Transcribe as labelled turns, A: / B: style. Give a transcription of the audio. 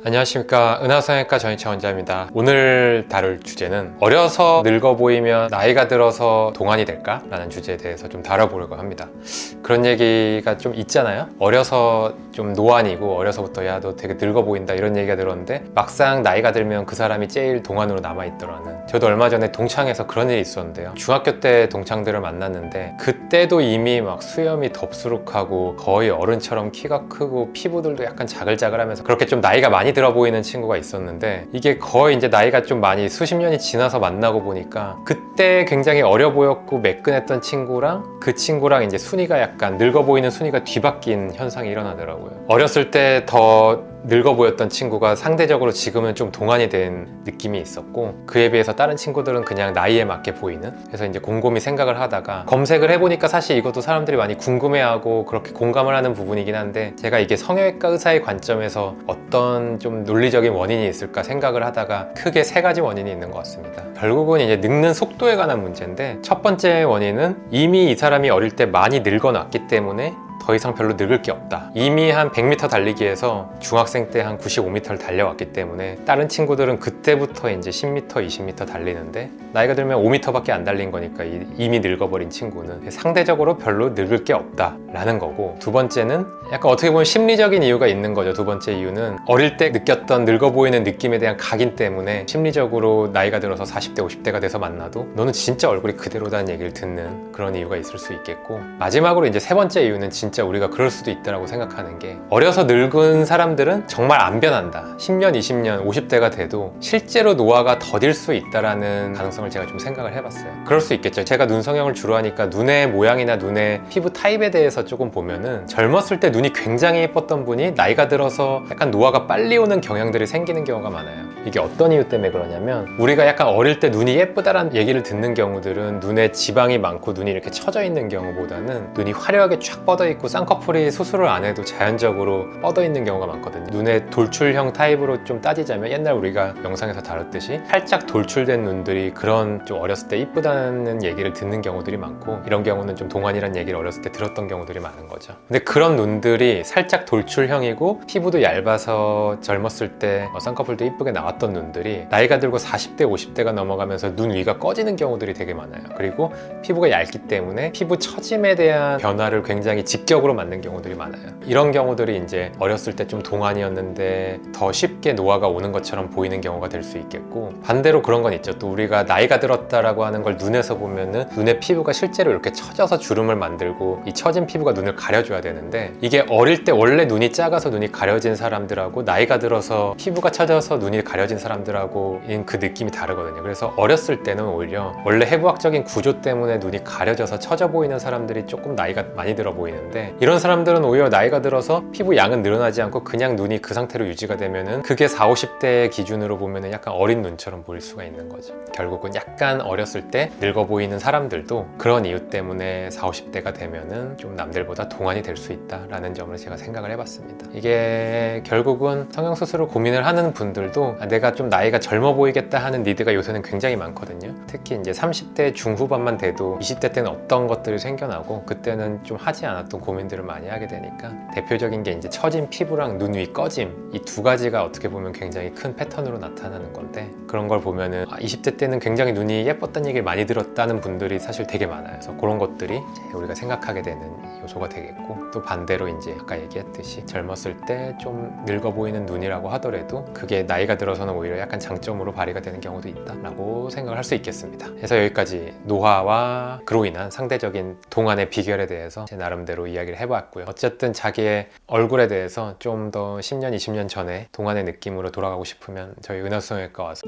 A: 안녕하십니까, 은하성형외과 전희차 원장입니다. 오늘 다룰 주제는 어려서 늙어 보이면 나이가 들어서 동안이 될까? 라는 주제에 대해서 좀 다뤄보려고 합니다. 그런 얘기가 좀 있잖아요. 어려서 좀 노안이고 어려서부터 야 너 되게 늙어 보인다 이런 얘기가 들었는데 막상 나이가 들면 그 사람이 제일 동안으로 남아있더라는. 저도 얼마 전에 동창에서 그런 일이 있었는데요. 중학교 때 동창들을 만났는데 그때도 이미 막 수염이 덥수룩하고 거의 어른처럼 키가 크고 피부들도 약간 자글자글하면서 그렇게 좀 나이가 많이 들어 보이는 친구가 있었는데, 이게 거의 이제 나이가 좀 많이 수십 년이 지나서 만나고 보니까 그때 굉장히 어려 보였고 매끈했던 친구랑 그 친구랑 이제 순위가 약간 늙어 보이는 순위가 뒤바뀐 현상이 일어나더라고요. 어렸을 때 더 늙어 보였던 친구가 상대적으로 지금은 좀 동안이 된 느낌이 있었고, 그에 비해서 다른 친구들은 그냥 나이에 맞게 보이는. 그래서 이제 곰곰이 생각을 하다가 검색을 해보니까 사실 이것도 사람들이 많이 궁금해하고 그렇게 공감을 하는 부분이긴 한데, 제가 이게 성형외과 의사의 관점에서 어떤 좀 논리적인 원인이 있을까 생각을 하다가 크게 세 가지 원인이 있는 것 같습니다. 결국은 이제 늙는 속도에 관한 문제인데, 첫 번째 원인은 이미 이 사람이 어릴 때 많이 늙어놨기 때문에 더 이상 별로 늙을 게 없다. 이미 한 100m 달리기에서 중학생 때 한 95m를 달려왔기 때문에 다른 친구들은 그때부터 이제 10m, 20m 달리는데 나이가 들면 5m밖에 안 달린 거니까 이미 늙어버린 친구는 상대적으로 별로 늙을 게 없다라는 거고, 두 번째는 약간 어떻게 보면 심리적인 이유가 있는 거죠. 두 번째 이유는 어릴 때 느꼈던 늙어 보이는 느낌에 대한 각인 때문에 심리적으로 나이가 들어서 40대, 50대가 돼서 만나도 너는 진짜 얼굴이 그대로다는 얘기를 듣는 그런 이유가 있을 수 있겠고, 마지막으로 이제 세 번째 이유는 진짜 우리가 그럴 수도 있다고 생각하는 게, 어려서 늙은 사람들은 정말 안 변한다. 10년, 20년, 50대가 돼도 실제로 노화가 더딜 수 있다라는 가능성을 제가 좀 생각을 해봤어요. 그럴 수 있겠죠. 제가 눈 성형을 주로 하니까 눈의 모양이나 눈의 피부 타입에 대해서 조금 보면은 젊었을 때 눈이 굉장히 예뻤던 분이 나이가 들어서 약간 노화가 빨리 오는 경향들이 생기는 경우가 많아요. 이게 어떤 이유 때문에 그러냐면, 우리가 약간 어릴 때 눈이 예쁘다라는 얘기를 듣는 경우들은 눈에 지방이 많고 눈이 이렇게 처져 있는 경우보다는 눈이 화려하게 쫙 뻗어 있고 쌍꺼풀이 수술을 안 해도 자연적으로 뻗어 있는 경우가 많거든요. 눈의 돌출형 타입으로 좀 따지자면 옛날 우리가 영상에서 다뤘듯이 살짝 돌출된 눈들이 그런 좀 어렸을 때 이쁘다는 얘기를 듣는 경우들이 많고, 이런 경우는 좀 동안이라는 얘기를 어렸을 때 들었던 경우들이 많은 거죠. 근데 그런 눈들이 살짝 돌출형이고 피부도 얇아서 젊었을 때 쌍꺼풀도 이쁘게 나왔던 눈들이 나이가 들고 40대, 50대가 넘어가면서 눈 위가 꺼지는 경우들이 되게 많아요. 그리고 피부가 얇기 때문에 피부 처짐에 대한 변화를 굉장히 직격으로 맞는 경우들이 많아요. 이런 경우들이 이제 어렸을 때 좀 동안이었는데 더 쉽게 노화가 오는 것처럼 보이는 경우가 될 수 있겠고, 반대로 그런 건 있죠. 또 우리가 나이가 들었다라고 하는 걸 눈에서 보면은 눈의 피부가 실제로 이렇게 처져서 주름을 만들고 이 처진 피부가 눈을 가려줘야 되는데, 이게 어릴 때 원래 눈이 작아서 눈이 가려진 사람들하고 나이가 들어서 피부가 처져서 눈이 가려진 사람들하고 그 느낌이 다르거든요. 그래서 어렸을 때는 오히려 원래 해부학적인 구조 때문에 눈이 가려져서 처져 보이는 사람들이 조금 나이가 많이 들어 보이는데, 이런 사람들은 오히려 나이가 들어서 피부 양은 늘어나지 않고 그냥 눈이 그 상태로 유지가 되면은 그게 40, 50대 기준으로 보면은 약간 어린 눈처럼 보일 수가 있는 거죠. 결국은 약간 어렸을 때 늙어 보이는 사람들도 그런 이유 때문에 40, 50대가 되면은 좀 남들보다 동안이 될 수 있다라는 점을 제가 생각을 해봤습니다. 이게 결국은 성형수술을 고민을 하는 분들도 내가 좀 나이가 젊어 보이겠다 하는 니드가 요새는 굉장히 많거든요. 특히 이제 30대 중후반만 돼도 20대 때는 어떤 것들이 생겨나고 그때는 좀 하지 않았던 고민들을 많이 하게 되니까, 대표적인 게 이제 처진 피부랑 눈 위 꺼짐, 이 두 가지가 어떻게 보면 굉장히 큰 패턴으로 나타나는 건데, 그런 걸 보면은 20대 때는 굉장히 눈이 예뻤다는 얘기를 많이 들었다는 분들이 사실 되게 많아요. 그래서 그런 것들이 우리가 생각하게 되는 요소가 되겠고, 또 반대로 이제 아까 얘기했듯이 젊었을 때 좀 늙어 보이는 눈이라고 하더라도 그게 나이가 들어서는 오히려 약간 장점으로 발휘가 되는 경우도 있다라고 생각을 할 수 있겠습니다. 그래서 여기까지 노화와 그로 인한 상대적인 동안의 비결에 대해서 제 나름대로 이야기를 해봤고요. 어쨌든 자기의 얼굴에 대해서 좀 더 10년, 20년 전에 동안의 느낌으로 돌아가고 싶으면 저희 은하성형외과 와서